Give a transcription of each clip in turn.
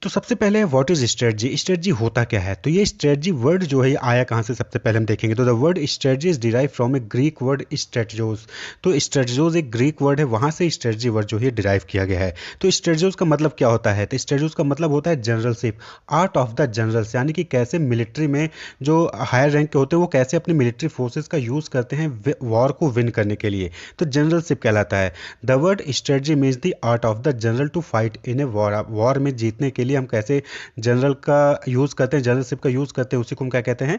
तो सबसे पहले व्हाट इज स्ट्रेटजी। स्ट्रेटजी होता क्या है? तो ये स्ट्रेटजी वर्ड जो है ये आया कहाँ से, सबसे पहले हम देखेंगे। तो the word strategy is derive from a Greek word strategos. तो स्ट्रेटजोस एक ग्रीक वर्ड है, वहाँ से स्ट्रेटजी वर्ड जो है डिराइव किया गया है। तो स्ट्रेटजोस का मतलब क्या होता है? तो स्ट्रेटजोस का मतलब होता है generalship, art of the generals, यानी कि कैसे मिलिट्री में जो हायर रैंक के होते हैं वो कैसे अपने मिलिट्री फोर्सेस का यूज़ करते हैं वॉर को विन करने के लिए। तो जनरलशिप कहलाता है। The word strategy means the art of the general to fight in a war. War में जीतने के लिए हम कैसे जनरल का यूज़ करते हैं, जनरलशिप का यूज़ करते हैं, उसी को हम क्या कहते हैं?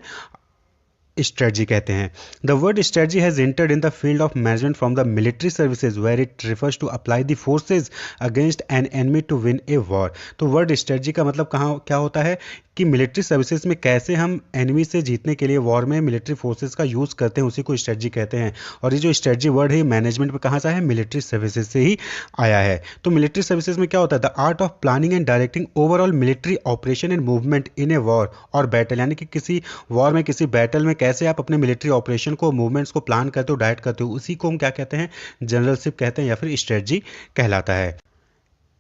स्ट्रेटजी कहते हैं। The word strategy has entered in the field of management from the military services where it refers to apply the forces against an enemy to win a war. तो वर्ड स्ट्रेटजी का मतलब कहाँ क्या होता है कि मिलिट्री सर्विसेज में कैसे हम एनिमी से जीतने के लिए वॉर में मिलिट्री फोर्सेज का यूज़ करते हैं, उसी को स्ट्रेटजी कहते हैं। और ये जो स्ट्रेटजी वर्ड है मैनेजमेंट में कहाँ से है? मिलिट्री सर्विसेज से ही आया है। तो मिलिट्री सर्विसेज में क्या होता है? The art of planning and directing overall military operation and movement in a war और बैटल, यानी कि किसी वॉर में किसी बैटल में कैसे आप अपने मिलिट्री ऑपरेशन को मूवमेंट्स को प्लान करते हो, डायरेक्ट करते हो, उसी को हम क्या कहते हैं? जनरलशिप कहते हैं या फिर स्ट्रेटजी कहलाता है।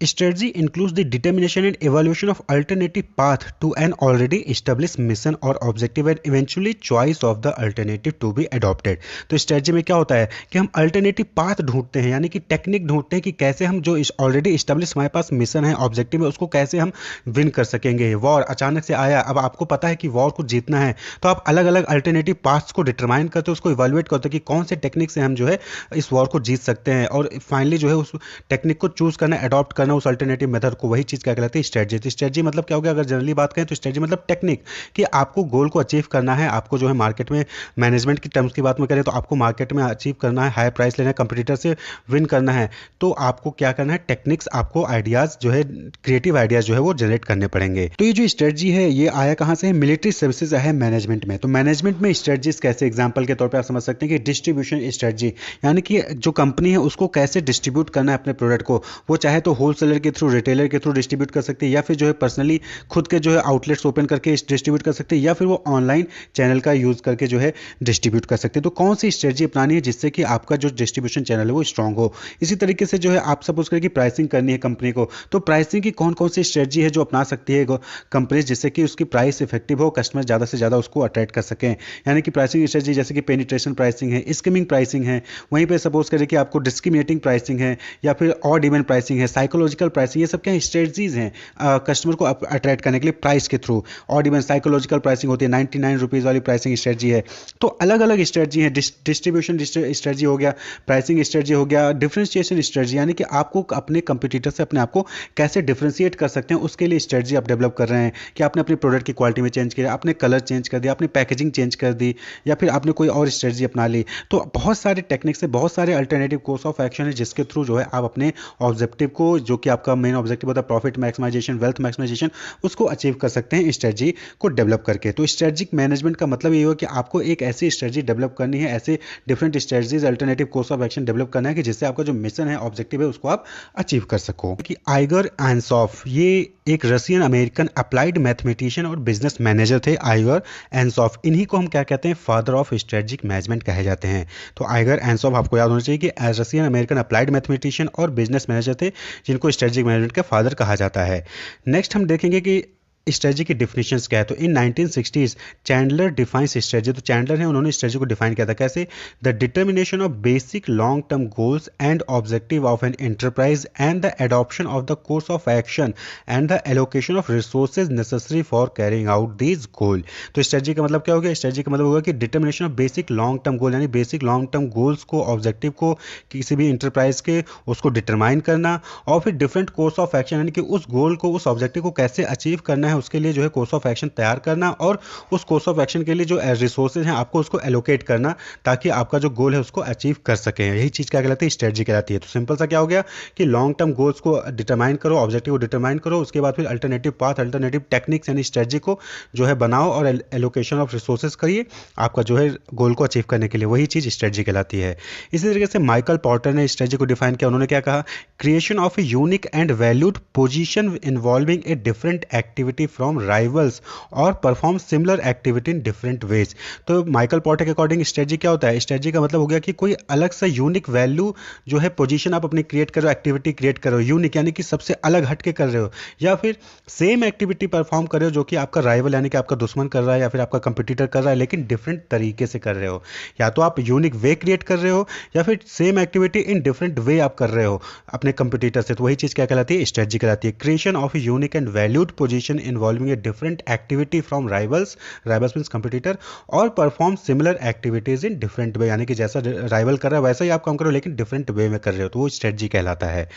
Strategy includes the determination and evaluation of alternative path to an already established mission or objective and eventually choice of the alternative to be adopted। तो स्ट्रेटजी में क्या होता है कि हम अल्टरनेटिव पाथ ढूंढते हैं, यानी कि टेक्निक ढूंढते हैं कि कैसे हम जो ऑलरेडी इस्टेब्लिश हमारे पास मिशन है, ऑब्जेक्टिव है, उसको कैसे हम विन कर सकेंगे। वॉर अचानक से आया, अब आपको पता है कि वॉर को जीतना है, तो आप अलग अलग अल्टरनेटिव पाथ्स को डिटरमाइन करते हो, उसको इवेलुएट करते हो कि कौन से टेक्निक से हम जो है इस वॉर को जीत सकते हैं, और फाइनली जो है उस टेक्निक को चूज करना, अडॉप्ट करना उस अल्टरनेटिव मेथड को, वही चीज क्या कहलाती है? स्ट्रेटजी। तो स्ट्रेटजी मतलब क्या हो गया? अगर जनरली बात करें तो स्ट्रेटजी मतलब टेक्निक, कि आपको गोल को अचीव करना है, आपको जो है मार्केट में मैनेजमेंट की टर्म्स की बात में करें तो आपको मार्केट में अचीव करना है, हाई प्राइस लेना है, कंपटीटर से विन करना है, तो आपको क्या करना है? टेक्निक्स, आपको आइडियाज जो है, क्रिएटिव आइडियाज जो है वो जनरेट करने पड़ेंगे। तो ये जो स्ट्रेटजी है ये आया कहाँ से? मिलिट्री सर्विसेज है मैनेजमेंट में। तो मैनेजमेंट में स्ट्रेटजीज कैसे, एग्जाम्पल के तौर पर आप समझ सकते हैं कि डिस्ट्रीब्यूशन स्ट्रेटजी, यानी कि जो कंपनी है उसको कैसे डिस्ट्रीब्यूट करना है अपने प्रोडक्ट को, वो चाहे तो होलसेलर के थ्रू, रिटेलर के थ्रू डिस्ट्रीब्यूट कर सकते हैं, या फिर जो है पर्सनली खुद के जो है आउटलेट्स ओपन करके डिस्ट्रीब्यूट कर सकते हैं, या फिर वो ऑनलाइन चैनल का यूज करके जो है डिस्ट्रीब्यूट कर सकते हैं। तो कौन सी स्ट्रेटजी अपनानी है जिससे कि आपका जो डिस्ट्रीब्यूशन चैनल है वो स्ट्रांग हो। इसी तरीके से जो है आप सपोज करें कि प्राइसिंग करनी है कंपनी को, तो प्राइसिंग की कौन कौन सी स्ट्रेटजी है जो अपना सकती है कंपनी, जिससे कि उसकी प्राइस इफेक्टिव हो, कस्टमर ज़्यादा से ज़्यादा उसको अट्रैक्ट कर सकें। यानी कि प्राइसिंग स्ट्रेटजी जैसे कि पेनिट्रेशन प्राइसिंग है, स्कीमिंग प्राइसिंग है, वहीं पर सपोज करें कि आपको डिस्क्रिमिनेटिंग प्राइसिंग है, या फिर ऑड इवन प्राइसिंग है, साइकोलॉजिकल प्राइसिंग, ये सब क्या स्ट्रेटजीज हैं कस्टमर को अट्रैक्ट करने के लिए प्राइस के through. Odd even psychological pricing होती है, 99 रुपीज़ वाली प्राइसिंग स्ट्रेटजी है। तो अलग अलग स्ट्रेटजी है, डिस्ट्रीब्यूशन स्ट्रेटजी हो गया, प्राइसिंग स्ट्रेटजी हो गया, डिफरेंशिएशन स्ट्रेटजी, यानी कि आपको अपने कंपटीटर से अपने आप को कैसे डिफरेंशिएट कर सकते हैं उसके लिए स्ट्रेटजी आप डेवलप कर रहे हैं, कि आपने अपने प्रोडक्ट की क्वालिटी में चेंज किया, आपने कलर चेंज कर दिया, आपने पैकेजिंग चेंज कर दी, या फिर आपने कोई और स्ट्रेटजी अपना ली। तो बहुत सारे टेक्निक्स है, बहुत सारे अल्टरनेटिव कोर्स ऑफ एक्शन है जिसके थ्रू जो है आप अपने ऑब्जेक्टिव को, जो कि आपका मेन ऑब्जेक्टिव होता है प्रॉफिट मैक्सिमाइजेशन, वेल्थ मैक्सिमाइजेशन, उसको अचीव कर सकते हैं स्ट्रेटजी को डेवलप करके। तो स्ट्रेटजिक मैनेजमेंट का मतलब ये हो कि आपको एक ऐसी स्ट्रेटजी डेवलप करनी है, ऐसे different strategies, alternative course of action develop करना है कि जिससे आपका जो मिशन है, ऑब्जेक्टिव है, उसको आप अचीव कर सको। कि आइगर एंसॉफ ये एक रशियन अमेरिकन अप्लाइड मैथमेटिशियन और बिजनेस मैनेजर थे, आइगर एंसॉफ। इन्हीं को हम क्या कहते हैं? फादर ऑफ स्ट्रेटजिक मैनेजमेंट कहे जाते हैं। तो आइगर एंसॉफ आपको याद होना चाहिए कि रशियन अमेरिकन अप्लाइड मैथमेटिशियन और बिजनेस मैनेजर थे, जिनको स्ट्रेटजिक मैनेजमेंट का फादर कहा जाता है। नेक्स्ट हम देखेंगे कि स्ट्रेटजी की डिफिनेशंस क्या है। तो in 1960s Chandler defines strategy. तो चैंडलर है, उन्होंने स्ट्रेटजी को डिफाइन किया था कैसे? The determination of basic long term goals and objective of an enterprise and the adoption of the course of action and the allocation of resources necessary for carrying out these goal. तो स्ट्रेटजी का मतलब क्या हो गया? Strategy का मतलब होगा कि determination of basic long term goal, यानी बेसिक लॉन्ग टर्म गोल्स को, ऑब्जेक्टिव को किसी भी इंटरप्राइज के, उसको डिटरमाइन करना, और फिर डिफरेंट कोर्स ऑफ एक्शन, यानी कि उस गोल को, उस ऑब्जेक्टिव को कैसे अचीव करना है, उसके लिए जो है कोर्स ऑफ एक्शन तैयार करना, और उस कोर्स ऑफ एक्शन के लिए जो रिसोर्सेज हैं आपको उसको एलोकेट करना, ताकि आपका जो गोल है उसको अचीव कर सकें। यही चीज़ क्या कहलाती है? स्ट्रेटजी कहलाती है। तो सिंपल सा क्या हो गया कि लॉन्ग टर्म गोल्स को डिटरमाइन करो, ऑब्जेक्टिव को डिटरमाइन करो, उसके बाद फिर अल्टरनेटिव पाथ, अल्टरनेटिव टेक्निक्स यानी स्ट्रेटजी को जो है बनाओ और एलोकेशन ऑफ रिसोर्सेज करिए आपका जो है गोल को अचीव करने के लिए। वही चीज़ स्ट्रेटजी कहलाती है। इसी तरीके से माइकल पॉर्टर ने स्ट्रेटजी को डिफाइन किया। उन्होंने क्या कहा? Creation of a unique and valued position involving a different activity activity from rivals और perform similar activity in different ways. तो माइकल पॉर्टर के अकॉर्डिंग स्ट्रेटजी क्या होता है? स्ट्रेटजी का मतलब हो गया कि कोई अलग सा यूनिक वैल्यू जो है पोजीशन आप अपनी क्रिएट करो, एक्टिविटी क्रिएट करो यूनिक, यानी कि सबसे अलग हट के कर रहे हो, या फिर सेम एक्टिविटी परफॉर्म कर रहे हो जो कि आपका राइवल यानी कि आपका दुश्मन कर रहा है या फिर आपका कंपटीटर कर रहा है, लेकिन डिफरेंट तरीके से कर रहे हो। या तो आप यूनिक वे क्रिएट कर रहे हो या फिर सेम एक्टिविटी इन डिफरेंट वे आप कर रहे हो अपने कंपटीटर से। तो वही चीज़ क्या कहलाती है? स्ट्रेटजी कहलाती है। Creation of a unique and valued position involving a different activity from rivals, rivals means competitor, और perform similar activities in different way, यानी कि जैसा राइवल कर रहा है वैसा ही आप काम करो लेकिन डिफरेंट वे में कर रहे हो, तो वो स्ट्रेटजी कहलाता है।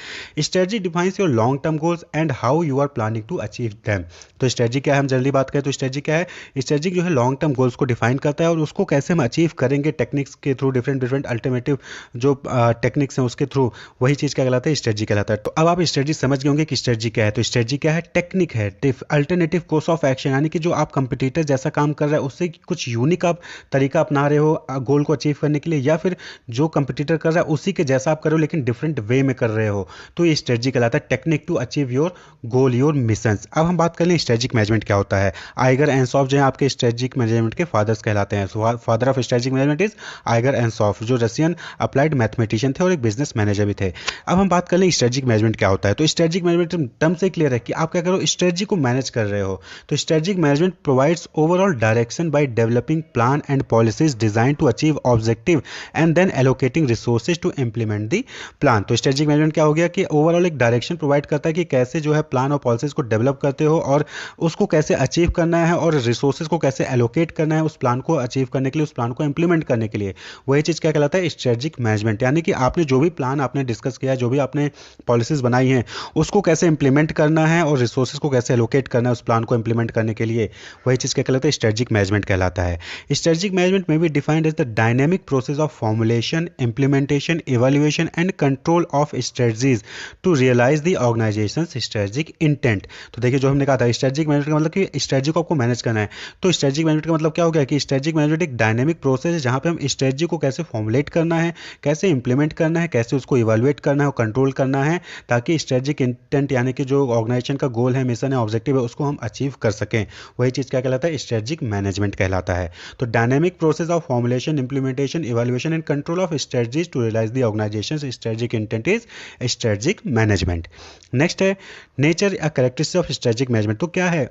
Strategy defines your long term goals and how you are planning to achieve them. तो स्ट्रेटजी क्या है? हम जल्दी बात करें तो स्ट्रेटजी क्या है? स्ट्रेटजी जो है लॉन्ग टर्म गोल्स को डिफाइन करता है और उसको कैसे हम अचीव करेंगे टेक्निक्स के थ्रू, डिफरेंट डिफरेंट अल्टरनेटिव जो टेक्निक्स हैं उसके थ्रू, वही चीज़ क्या कहलाता है? स्ट्रेटजी कहलाता है। तो अब आप स्ट्रेटजी समझ गए होंगे कि स्ट्रेटजी क्या है। तो स्ट्रेटजी क्या है? टेक्निक है, अल्टरनेटिव कोर्स ऑफ एक्शन, यानी कि जो आप कंपटीटर जैसा काम कर रहा है उससे कुछ यूनिक आप तरीका अपना रहे हो गोल को अचीव करने के लिए, या फिर जो कंपटीटर कर रहा है उसी के जैसा आप कर रहे हो लेकिन डिफरेंट वे में कर रहे हो, तो ये स्ट्रेटजी कहलाता है। Technique to achieve your goal, your mission. अब हम बात कर लें स्ट्रेटजिक मैनेजमेंट क्या होता है। आइगर एंसॉफ जो है आपके स्ट्रेटजिक मैनेजमेंट के फादर्स कहलाते हैं। Father of strategic management is Igor Ansoff, जो रशियन अप्लाइड मैथमेटिशियन थे और एक बिजनेस मैनेजर भी थे। अब हम बात कर लें स्ट्रेटजिक मैनेजमेंट क्या होता है। तो स्ट्रेटजिक मैनेजमेंट टर्म से क्लियर है कि आप क्या करो, स्ट्रेटजी को मैनेज कर रहे हो। तो strategic management provides overall direction by developing plan and policies design to achieve objective and then allocating resources to implement the plan. तो स्ट्रेटजिक मैनेजमेंट क्या हो गया कि ओवरऑल एक डायरेक्शन प्रोवाइड करता है कि कैसे जो है प्लान और पॉलिसीज को डेवलप करते हो और उसको कैसे अचीव करना है और रिसोर्सेज को कैसे एलोकेट करना है उस प्लान को अचीव करने के लिए, उस प्लान को इंप्लीमेंट करने के लिए। वही चीज़ क्या कहलाता है? स्ट्रेटजिक मैनेजमेंट, यानी कि आपने जो भी प्लान आपने डिस्कस किया है, जो भी आपने पॉलिसीज बनाई हैं, उसको कैसे इंप्लीमेंट करना है और रिसोर्सेज को कैसे एलोकेट करना है उस प्लान को इंप्लीमेंट करने के लिए, वही चीज़ क्या कहलाता है? स्ट्रेटजिक मैनेजमेंट कहलाता है। स्ट्रेटजिक मैनेजमेंट में भी defined as the dynamic process of formulation, implementation, evaluation and control of strategies to realise the organisation strategic intent. तो देखिए जो हमने कहा था स्ट्रेटजिक मैनेजमेंट का मतलब कि स्ट्रेटजी को आपको मैनेज करना है। तो स्ट्रेटजिक मैनेजमेंट का मतलब क्या हो गया कि स्ट्रेटजिक मैनेजमेंट एक डायनेमिक प्रोसेस है जहां पे हम स्ट्रेटजी को कैसे फॉर्मुलेट करना है, कैसे इंप्लीमेंट करना है, कैसे उसको इवैल्यूएट करना है और कंट्रोल करना है, ताकि स्ट्रेटजिक इंटेंट यानी कि जो ऑर्गेनाइजेशन का गोल है, मिशन है, ऑब्जेक्टिव है, उसको हम अचीव कर सकें। वही चीज़ क्या कहलाता है? स्ट्रेटजिक मैनेजमेंट कहलाता है। तो dynamic process of formulation, implementation, evaluation and control of strategies to realise the organisation strategic intent is strategic management. Next है नेचर या कैरेक्टरिस्टिक्स ऑफ स्ट्रेटजिक मैनेजमेंट। तो क्या है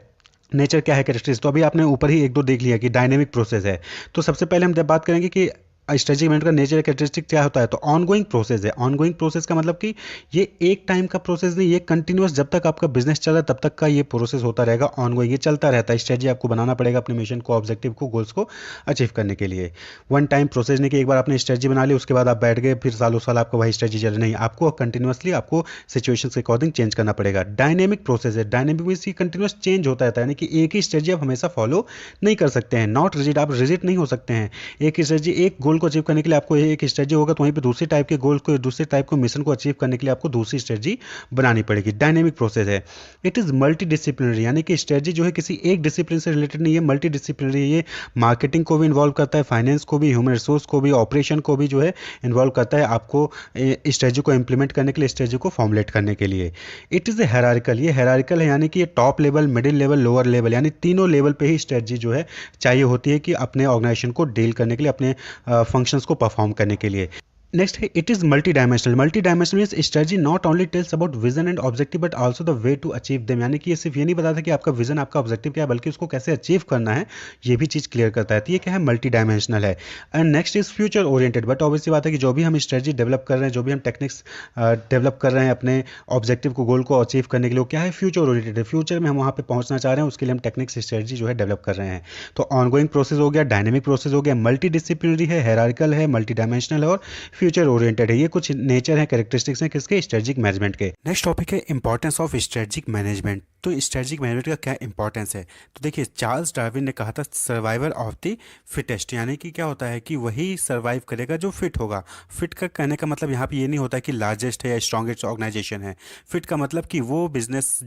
नेचर, क्या है कैरेक्टरिस्टिक्स? तो अभी आपने ऊपर ही एक दो देख लिया कि डायनेमिक प्रोसेस है। तो सबसे पहले हम जब बात करेंगे कि स्ट्रेटजिक मैनेजमेंट का नेचर कैरेक्टरिस्टिक क्या होता है, तो ऑनगोइंग प्रोसेस है। ऑनगोइंग प्रोसेस का मतलब कि ये एक टाइम का प्रोसेस नहीं, ये कंटिन्यूअस, जब तक आपका बिजनेस चल रहा है तब तक का ये प्रोसेस होता रहेगा। ऑनगोइंग, ये चलता रहता है। स्ट्रेटजी आपको बनाना पड़ेगा अपने मिशन को, ऑब्जेक्टिव को, गोल्स को अचीव करने के लिए। वन टाइम प्रोसेस नहीं कि एक बार आपने स्ट्रेटजी बना ली उसके बाद आप बैठ गए फिर सालों साल आपको वही स्ट्रेटजी चल, नहीं, आपको कंटिन्यूसली आपको सिचुएशन के अकॉर्डिंग चेंज करना पड़ेगा। डायनेमिक प्रोसेस है। डायनेमिक मींस की कंटिन्यूस चेंज होता रहता है, यानी कि एक ही स्ट्रेटजी आप हमेशा फॉलो नहीं कर सकते हैं। नॉट रिजिड, आप रिजिड नहीं हो सकते हैं। एक ही स्ट्रेटजी, एक गोल को अचीव करने के लिए आपको एक स्ट्रेटजी होगा, तो वहीं पे दूसरे टाइप के गोल को, दूसरे टाइप को मिशन को अचीव करने के लिए आपको दूसरी स्ट्रेटजी बनानी पड़ेगी। डायनेमिक प्रोसेस है। इट इज मल्टी डिसिप्लिनरी, यानी कि स्ट्रेटजी जो है किसी एक डिसिप्लिन से रिलेटेड नहीं है, मल्टी डिसिप्लिनरी। ये मार्केटिंग को भी इन्वॉल्व करता है, फाइनेंस को भी, ह्यूमन रिसोर्स को भी, ऑपरेशन को भी जो है इन्वॉल्व करता है आपको स्ट्रेटजी को इंप्लीमेंट करने के लिए, स्ट्रेटजी को फॉर्मुलेट करने के लिए। इट इज ए हेरारिकल, ये हेरारिकल है, यानी कि ये top level, middle level, lower level, यानी तीनों लेवल पे ही स्ट्रेटजी जो है चाहिए होती है कि अपने ऑर्गेनाइजेशन को डील करने के लिए, अपने फंक्शंस को परफॉर्म करने के लिए। नेक्स्ट है it is multi dimensional. Multi dimensional means strategy not only tells about vision and objective but also the way to achieve them, यानी कि ये सिर्फ ये नहीं बताता कि आपका विजन, आपका ऑब्जेक्टिव क्या है, बल्कि उसको कैसे अचीव करना है ये भी चीज़ क्लियर करता है। तो ये क्या है? मल्टी डायमेंशनल है। And next is future oriented. But obviously बात है कि जो भी हम स्ट्रेटजी डेवलप कर रहे हैं, जो भी हम टेक्निक्स डेवलप कर रहे हैं अपने ऑब्जेक्टिव को, गोल को अचीव करने के लिए, क्या है? फ्यूचर ओरिएंटेड है। फ्यूचर में हम वहाँ पे पहुँचना चाह रहे हैं, उसके लिए हम टेक्निक्स स्ट्रेटजी जो है डेवलप कर रहे हैं। तो ऑनगोइंग प्रोसेस हो गया, डायनेमिक प्रोसेस हो गया, मल्टी डिसिप्लिनरी है, हेरारिकल है, मल्टी डायमेंशनल है और फ्यूचर ओरिएंटेड है। ये कुछ नेचर है, कैरेक्टरिस्टिक्स हैं किसके? स्ट्रेटजिक मैनेजमेंट के। नेक्स्ट टॉपिक है इंपॉर्टेंस ऑफ स्ट्रेटजिक मैनेजमेंट। तो स्ट्रेटजिक मैनेजमेंट का क्या इंपॉर्टेंस है? तो देखिए चार्ल्स डार्विन ने कहा था सर्वाइवल ऑफ द फिटेस्ट, यानी कि क्या होता है कि वही सर्वाइव करेगा जो फिट होगा। फिट का कहने का मतलब यहाँ पे ये नहीं होता कि लार्जेस्ट है या स्ट्रॉन्गेस्ट ऑर्गेनाइजेशन है। फिट का मतलब कि वो बिजनेस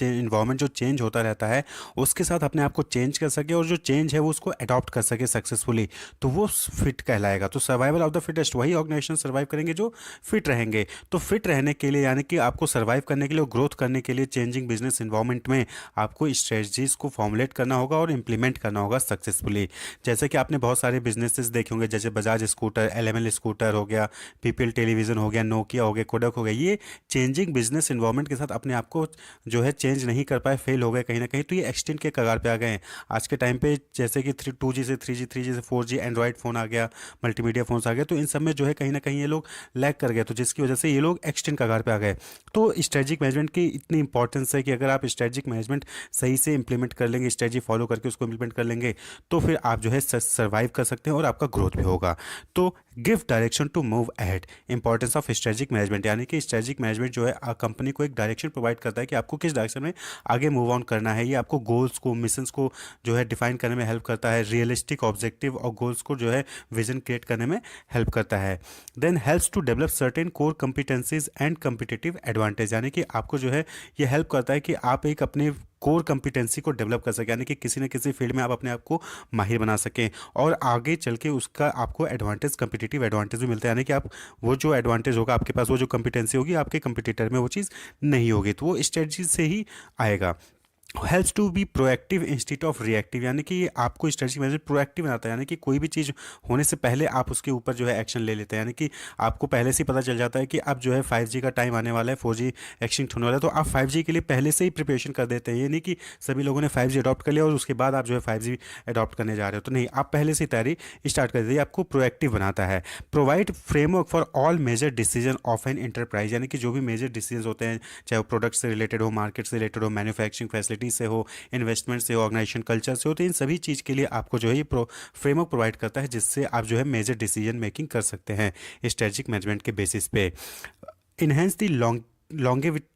इन्वायरमेंट जो चेंज होता रहता है उसके साथ अपने आप को चेंज कर सके और जो चेंज है वो उसको अडॉप्ट कर सके सक्सेसफुली, तो वो फिट कहलाएगा। तो सर्वाइवल ऑफ द फिटेस्ट, वही ऑर्गेनाइजेशन सर्वाइव करेंगे जो फिट रहेंगे। तो फिट रहने के लिए यानी कि आपको सर्वाइव करने के लिए और ग्रोथ करने के लिए, चेंजिंग बिजनेस इन्वायरमेंट में आपको स्ट्रेटजीज को फॉर्मुलेट करना होगा और इम्प्लीमेंट करना होगा सक्सेसफुली। जैसे कि आपने बहुत सारे बिजनेसेस देखे होंगे, जैसे बजाज स्कूटर, एलएमएल स्कूटर हो गया, पीपीएल टेलीविज़न हो गया, नोकिया हो गया, कोडक हो गया, ये चेंजिंग बिजनेस इन्वायरमेंट के साथ अपने आप को जो है चेंज नहीं कर पाए, फेल हो गए कहीं ना कहीं, तो ये एक्सटेंट के कगार पे आ गए हैं आज के टाइम पे। जैसे कि 2G से 3G, 3G से 4G, एंड्रॉयड फ़ोन आ गया, मल्टीमीडिया फ़ोन्स आ गए, तो इन सब में जो है कहीं ना कहीं ये लोग लैग कर गए, तो जिसकी वजह से ये लोग एक्सटेंट कगार पे आ गए। तो स्ट्रेटजिक मैनेजमेंट की इतनी इंपॉर्टेंस है कि अगर आप स्ट्रेटजिक मैनेजमेंट सही से इंप्लीमेंट कर लेंगे, स्ट्रेटजी फॉलो करके उसको इंप्लीमेंट कर लेंगे, तो फिर आप जो है सर्वाइव कर सकते हैं और आपका ग्रोथ भी होगा। तो give direction to move ahead, importance of strategic management, यानी कि स्ट्रेटजिक मैनेजमेंट जो है कंपनी को एक डायरेक्शन प्रोवाइड करता है कि आपको किस डायरेक्शन में आगे मूव ऑन करना है। ये आपको गोल्स को, मिशंस को जो है डिफाइन करने में हेल्प करता है, रियलिस्टिक ऑब्जेक्टिव और गोल्स को जो है विजन क्रिएट करने में हेल्प करता है। Then helps to develop certain core competencies and competitive advantage, यानी कि आपको जो है ये हेल्प करता है कि आप एक अपने कोर कॉम्पिटेंसी को डेवलप कर सकें, यानी कि किसी न किसी फील्ड में आप अपने आप को माहिर बना सकें और आगे चल के उसका आपको एडवांटेज, कॉम्पिटिटिव एडवांटेज भी मिलता है, यानी कि आप वो जो एडवांटेज होगा आपके पास, वो जो कॉम्पिटेंसी होगी आपके कंपटीटर में वो चीज़ नहीं होगी, तो वो स्ट्रेटजी से ही आएगा। Helps to be proactive institute of reactive, यानी कि आपको स्ट्रेटजी मैनेजमेंट प्रोएक्टिव बनाता है, यानी कि कोई भी चीज़ होने से पहले आप उसके ऊपर जो है एक्शन ले लेते हैं, यानी कि आपको पहले से ही पता चल जाता है कि अब जो है 5G का टाइम आने वाला है, 4G एक्सटिंक्ट होने वाला है, तो आप 5G के लिए पहले से ही प्रिपरेशन कर देते हैं। ये नहीं कि सभी लोगों ने 5G अडॉप्ट कर लिया और उसके बाद आप जो है 5G अडॉप्ट करने जा रहे हो, तो नहीं, आप पहले से ही तैयारी स्टार्ट कर देते हैं, आपको प्रोएक्टिव बनाता है। Provide framework for all major decision of an enterprise, यानी कि जो भी मेजर डिसीजन होते हैं, चाहे वो प्रोडक्ट से रिलेटेड हो, मार्केट से रिलेटेड हो, मैन्युफैक्चरिंग फैसिलिटी से हो, इन्वेस्टमेंट से हो, ऑर्गेनाइजेशन कल्चर से हो, तो इन सभी चीज़ के लिए आपको जो है ये फ्रेमवर्क प्रोवाइड करता है, जिससे आप जो है मेजर डिसीजन मेकिंग कर सकते हैं स्ट्रेटजिक मैनेजमेंट के बेसिस पे। Enhance the longevity,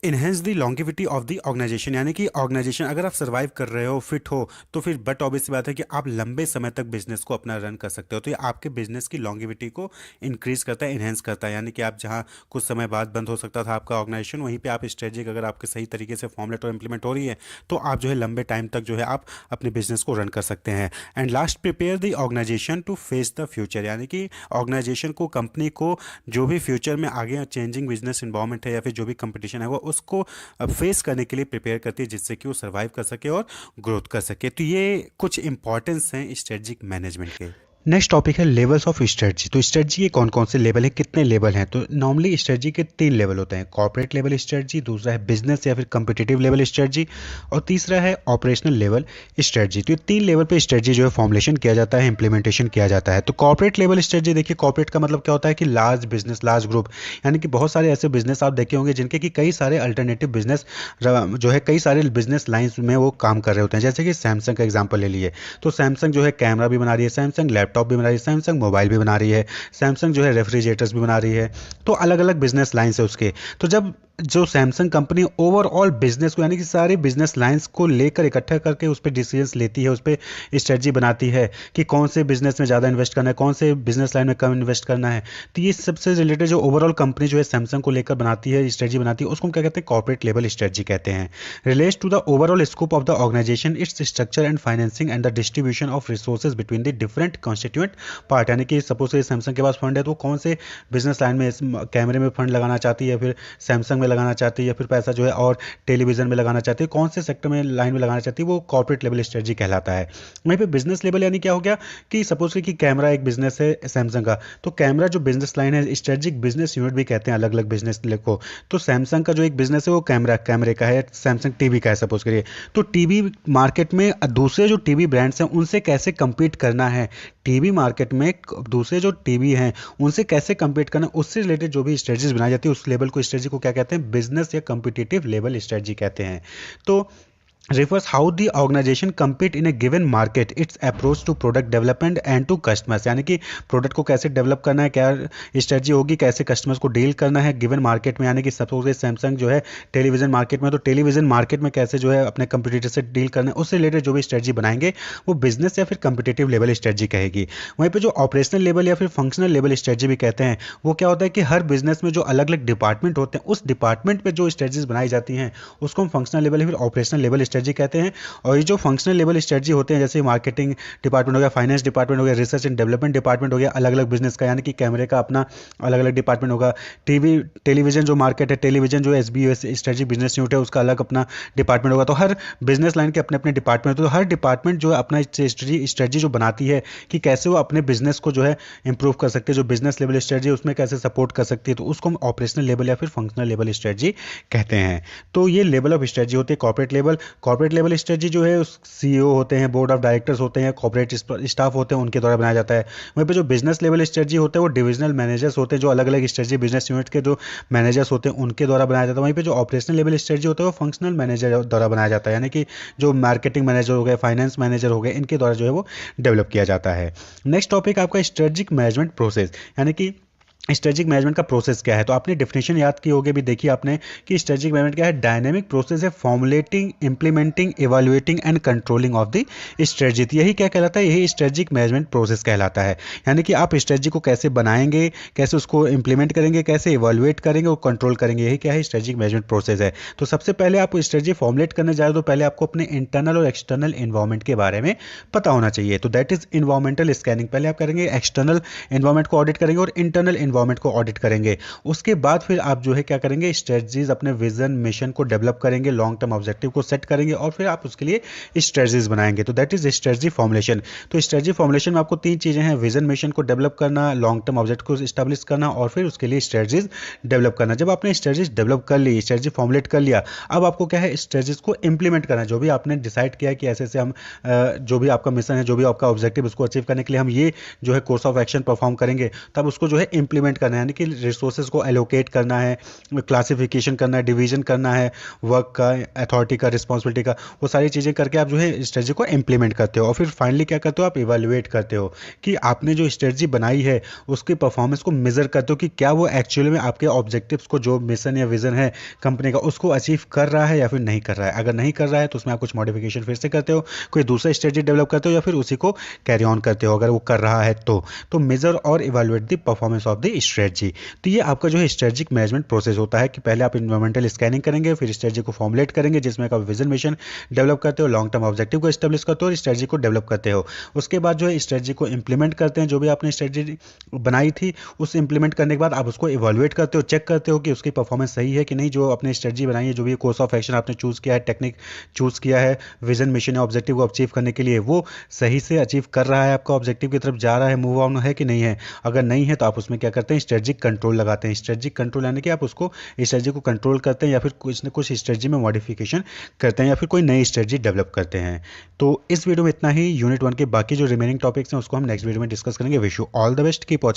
enhance the longevity of the organisation, यानी कि ऑर्गेनाइजेशन अगर आप सर्वाइव कर रहे हो, फिट हो, तो फिर बट ऑब्वियस सी बात है कि आप लंबे समय तक बिजनेस को अपना रन कर सकते हो, तो ये आपके बिजनेस की लॉन्गिविटी को इंक्रीज करता है, इन्हेंस करता है, यानी कि आप जहाँ कुछ समय बाद बंद हो सकता था आपका ऑर्गेनाइजेशन, वहीं पे आप स्ट्रेटजिक अगर आपके सही तरीके से फॉर्मुलेट और इंप्लीमेंट हो रही है, तो आप जो है लंबे टाइम तक जो है आप अपने बिजनेस को रन कर सकते हैं। And last, prepare the organisation to face the future, यानी कि ऑर्गेनाइजेशन को, कंपनी को जो भी फ्यूचर में आगे चेंजिंग बिजनेस इन्वायरमेंट है या फिर जो भी कंपटीशन है वो उसको फेस करने के लिए प्रिपेयर करती है, जिससे कि वो सर्वाइव कर सके और ग्रोथ कर सके। तो ये कुछ इंपॉर्टेंस हैं स्ट्रेटजिक मैनेजमेंट के। नेक्स्ट टॉपिक है लेवल्स ऑफ स्ट्रेटजी। तो स्ट्रेटजी के कौन कौन से लेवल हैं, कितने लेवल हैं? तो नॉर्मली स्ट्रेटजी के 3 लेवल होते हैं, कॉर्पोरेट लेवल स्ट्रेटजी, दूसरा है बिजनेस या फिर कम्पिटिटिव लेवल स्ट्रेटजी, और तीसरा है ऑपरेशनल लेवल स्ट्रेटजी। तो ये 3 लेवल पे स्ट्रेटजी जो है फॉर्मुलेशन किया जाता है, इंप्लीमेंटेशन किया जाता है। तो कॉर्पोरेट लेवल स्ट्रेटजी देखिए, कॉर्पोरेट का मतलब क्या होता है कि लार्ज बिजनेस, लार्ज ग्रुप, यानी कि बहुत सारे ऐसे बिजनेस आप देखे होंगे जिनके कि कई सारे अल्टरनेटिव बिजनेस जो है कई सारे बिजनेस लाइंस में वो काम कर रहे होते हैं। जैसे कि सैमसंग का एग्जाम्पल ले लिए, तो सैमसंग जो है कैमरा भी बना रही है, सैमसंग लैपटॉप भी बना रही है, सैमसंग मोबाइल भी बना रही है, सैमसंग जो है रेफ्रिजरेटर्स भी बना रही है, तो अलग अलग बिजनेस लाइंस है उसके। तो जब जो सैमसंग कंपनी ओवरऑल बिजनेस को, यानी कि सारे बिजनेस लाइंस को लेकर इकट्ठा करके उस पर डिसीजंस लेती है, उस पर स्ट्रेटजी बनाती है कि कौन से बिजनेस में ज़्यादा इन्वेस्ट करना है, कौन से बिजनेस लाइन में कम इन्वेस्ट करना है, तो ये सबसे रिलेटेड जो ओवरऑल कंपनी जो है सैमसंग को लेकर बनाती है, स्ट्रेटजी बनाती है, उसको हम क्या कहते हैं, कॉर्पोरेट लेवल स्ट्रेटजी कहते हैं। Relates to the overall scope of the organisation, its structure and financing and the distribution of resources between the different constituent part, यानी कि सपोज से सैमसंग के पास फंड है तो कौन से बिजनेस लाइन में, कैमरे में फंड लगाना चाहती है, फिर सैमसंग में लगाना चाहती है, या फिर पैसा जो है और टेलीविजन में लगाना चाहती है, कौन से सेक्टर में लाइन में लगाना चाहती है, वो कॉर्पोरेट लेवल स्ट्रेटजी कहलाता है। वहीं पे बिजनेस लेवल यानी क्या हो गया कि सपोज कि कैमरा एक बिजनेस है सैमसंग का, तो कैमरा जो बिजनेस लाइन है, स्ट्रेटजिक बिजनेस यूनिट भी कहते हैं अलग अलग बिजनेस को। तो सैमसंग का जो एक बिजनेस है वो कैमरे का है, सैमसंग टीवी का है सपोज करिए, तो टीवी मार्केट में दूसरे जो टीवी ब्रांड्स हैं उनसे कैसे compete करना है, टीवी मार्केट में दूसरे जो टीवी हैं उनसे कैसे compete करना है, उससे रिलेटेड जो भी स्ट्रेटजीज बनाई जाती है उस लेवल को, स्ट्रेटजी को क्या कहते हैं, बिजनेस या कॉम्पिटिटिव लेवल स्ट्रेटजी कहते हैं। तो refers how the organization compete in a given market, its approach to product development and to customers, यानी कि प्रोडक्ट को कैसे डेवलप करना है, क्या स्ट्रेटजी होगी, कैसे कस्टमर्स को डील करना है गिवन मार्केट में, यानी कि सपोज सैमसंग जो है टेलीविजन मार्केट में, तो टेलीविजन मार्केट में कैसे जो है अपने कंपटीटर से डील करना है, उससे रिलेटेड जो भी स्ट्रेटजी बनाएंगे वो बिजनेस या फिर कंपिटिटिव लेवल स्ट्रेटजी कहेगी। वहीं पर जो ऑपरेशनल लेवल या फिर फंक्शनल लेवल स्ट्रेटजी भी कहते हैं, वो क्या होता है कि हर बिजनेस में जो अलग अलग डिपार्टमेंट होते हैं उस डिपार्टमेंट पर जो स्ट्रेटजीज बनाई जाती हैं उसको हम फंक्शनल लेवल या फिर ऑपरेशनल लेवल स्ट्रेटजी कहते हैं। और ये जो फंक्शनल लेवल स्ट्रेटजी होते हैं, जैसे मार्केटिंग डिपार्टमेंट हो गया, फाइनेंस डिपार्टमेंट हो गया, रिसर्च एंड डेवलपमेंट डिपार्टमेंट हो गया, अलग अलग बिजनेस का, यानी कि कैमरे का अपना अलग अलग डिपार्टमेंट होगा। टेलीविजन जो मार्केट है, टेलीविजन जो SBU स्ट्रेटजी बिजनेस यूनिट है, उसका अलग अपना डिपार्टमेंट होगा। तो हर बिजनेस लाइन के अपने अपने डिपार्टमेंट, तो हर डिपार्टमेंट जो है अपना स्ट्रेटजी जो बनाती है कि कैसे वो अपने बिजनेस को जो है इंप्रूव कर सकते हैं, जो बिजनेस लेवल स्ट्रेटजी उसमें कैसे सपोर्ट कर सकती है, तो उसको हम ऑपरेशनल लेवल या फिर फंक्शनल लेवल स्ट्रेटजी कहते हैं। तो ये लेवल ऑफ स्ट्रेटजी होती है। कॉर्पोरेट लेवल स्ट्रेटजी जो है उस CEO होते हैं, बोर्ड ऑफ डायरेक्टर्स होते हैं, कॉर्पोरेट स्टाफ होते हैं, उनके द्वारा बनाया जाता है। वहीं पे जो बिजनेस लेवल स्ट्रेटजी होते हैं वो डिविजनल मैनेजर्स होते हैं, जो अलग अलग स्ट्रेटजी बिजनेस यूनिट के जो मैनेजर्स होते हैं उनके द्वारा बनाया जाता है। वहीं पे जो ऑपरेशनल लेवल स्ट्रेटजी होता है वो फंक्शनल मैनेजर द्वारा बनाया जाता है, यानी कि जो मार्केटिंग मैनेजर हो गए, फाइनेंस मैनेजर हो गए, इनके द्वारा जो है वो डेवलप किया जाता है। नेक्स्ट टॉपिक आपका स्ट्रेटजिक मैनेजमेंट प्रोसेस, यानी कि स्ट्रेटजिक मैनेजमेंट का प्रोसेस क्या है। तो आपने डेफिनेशन याद की होगी, भी देखी आपने कि स्ट्रेटजिक मैनेजमेंट क्या है। डायनेमिक प्रोसेस है formulating, implementing, evaluating and controlling of the strategy. तो यही क्या कहलाता है, यही स्ट्रेटजिक मैनेजमेंट प्रोसेस कहलाता है। यानी कि आप स्ट्रेटजी को कैसे बनाएंगे, कैसे उसको इंप्लीमेंट करेंगे, कैसे इवैल्यूएट करेंगे और कंट्रोल करेंगे, यही क्या है स्ट्रेटजिक मैनेजमेंट प्रोसेस है। तो सबसे पहले आप स्ट्रेटजी फॉर्मुलेट करने जाए तो पहले आपको अपने इंटरनल और एक्सटर्नल इन्वायरमेंट के बारे में पता होना चाहिए। तो दैट इज इन्वायरमेंटल स्कैनिंग। पहले आप करेंगे एक्सटर्नल इन्वायरमेंट को ऑडिट करेंगे और इंटरनल इन्वायरमेंट को ऑडिट करेंगे। उसके बाद फिर आप जो है क्या करेंगे, स्ट्रेटजीज, अपने विजन मिशन को डेवलप करेंगे, लॉन्ग टर्म ऑब्जेक्टिव को सेट करेंगे और फिर आप उसके लिए स्ट्रेटजीज बनाएंगे। तो दैट इज स्ट्रेटजी फॉर्मुलेशन। तो स्ट्रेटजी फॉर्मुलेशन में आपको 3 चीजें हैं, विजन मिशन को डेवलप करना, लॉन्ग टर्म ऑब्जेक्टिव को स्टैब्लिश करना और फिर उसके लिए स्ट्रेटजीज डेवलप करना। जब आपने स्ट्रेटजीज डेवलप कर ली, स्ट्रेटजी फॉर्मुलेट कर लिया, अब आपको क्या है स्ट्रेटजीज को इंप्लीमेंट करना है। जो भी आपने डिसाइड किया है कि ऐसे से हम जो भी आपका मिशन है, जो भी आपका ऑब्जेक्टिव, उसको अचीव करने के लिए हम ये जो है कोर्स ऑफ एक्शन परफॉर्म करेंगे, तब उसको जो है इंप्लीमेंट करना है, यानी कि रिसोर्सेज को एलोकेट करना है, क्लासिफिकेशन करना है, डिवीजन करना है, वर्क का, अथॉरिटी का, रिस्पॉन्सिबिलिटी का, वो सारी चीज़ें करके आप जो है स्ट्रेटजी को इंप्लीमेंट करते हो। और फिर फाइनली क्या करते हो, आप इवैल्यूएट करते हो कि आपने जो स्ट्रेटजी बनाई है उसकी परफॉर्मेंस को मेजर करते हो कि क्या वो एक्चुअली में आपके ऑब्जेक्टिव्स को, जो मिशन या विजन है कंपनी का, उसको अचीव कर रहा है या फिर नहीं कर रहा है। अगर नहीं कर रहा है तो उसमें आप कुछ मॉडिफिकेशन फिर से करते हो, कोई दूसरा स्ट्रेटजी डेवलप करते हो या फिर उसी को कैरी ऑन करते हो। अगर वो कर रहा है तो मेजर और evaluate the performance of the strategy. तो ये आपका जो है स्ट्रेटजिक मैनेजमेंट प्रोसेस होता है कि पहले आप इन्वायरमेंटल स्कैनिंग करेंगे, फिर स्ट्रेटजी को फॉर्मुलेट करेंगे जिसमें आप विजन मिशन डेवलप करते हो, लॉन्ग टर्म ऑब्जेक्टिव को एस्टेब्लिश करते हो और स्ट्रेटजी को डेवलप करते हो। उसके बाद जो है स्ट्रेटजी को इंप्लीमेंट करते हैं, जो भी आपने स्ट्रेटजी बनाई थी उस इंप्लीमेंट करने के बाद आप उसको इवैल्यूएट करते हो, चेक करते हो कि उसकी परफॉर्मेंस सही है कि नहीं। जो अपनी स्ट्रेटजी बनाई है, जो भी कोर्स ऑफ एक्शन आपने चूज किया है, टेक्निक चूज किया है विजन मिशन या ऑब्जेक्टिव को अचीव करने के लिए, वो सही से अचीव कर रहा है, आपका ऑब्जेक्टिव की तरफ जा रहा है, मूव ऑन है कि नहीं है। अगर नहीं है तो आप उसमें क्या करते हैं, स्ट्रेटजिक कंट्रोल लगाते हैं। स्ट्रेटजिक कंट्रोल यानी कि आप उसको स्ट्रेटजी को कंट्रोल करते हैं या फिर कुछ न कुछ स्ट्रेटजी में मॉडिफिकेशन करते हैं या फिर कोई नई स्ट्रेटजी डेवलप करते हैं। तो इस वीडियो में इतना ही। यूनिट 1 के बाकी जो रिमेनिंग टॉपिक्स हैं उसको हम नेक्स्ट वीडियो में डिस्कस करेंगे। Wish you all the best, keep watching.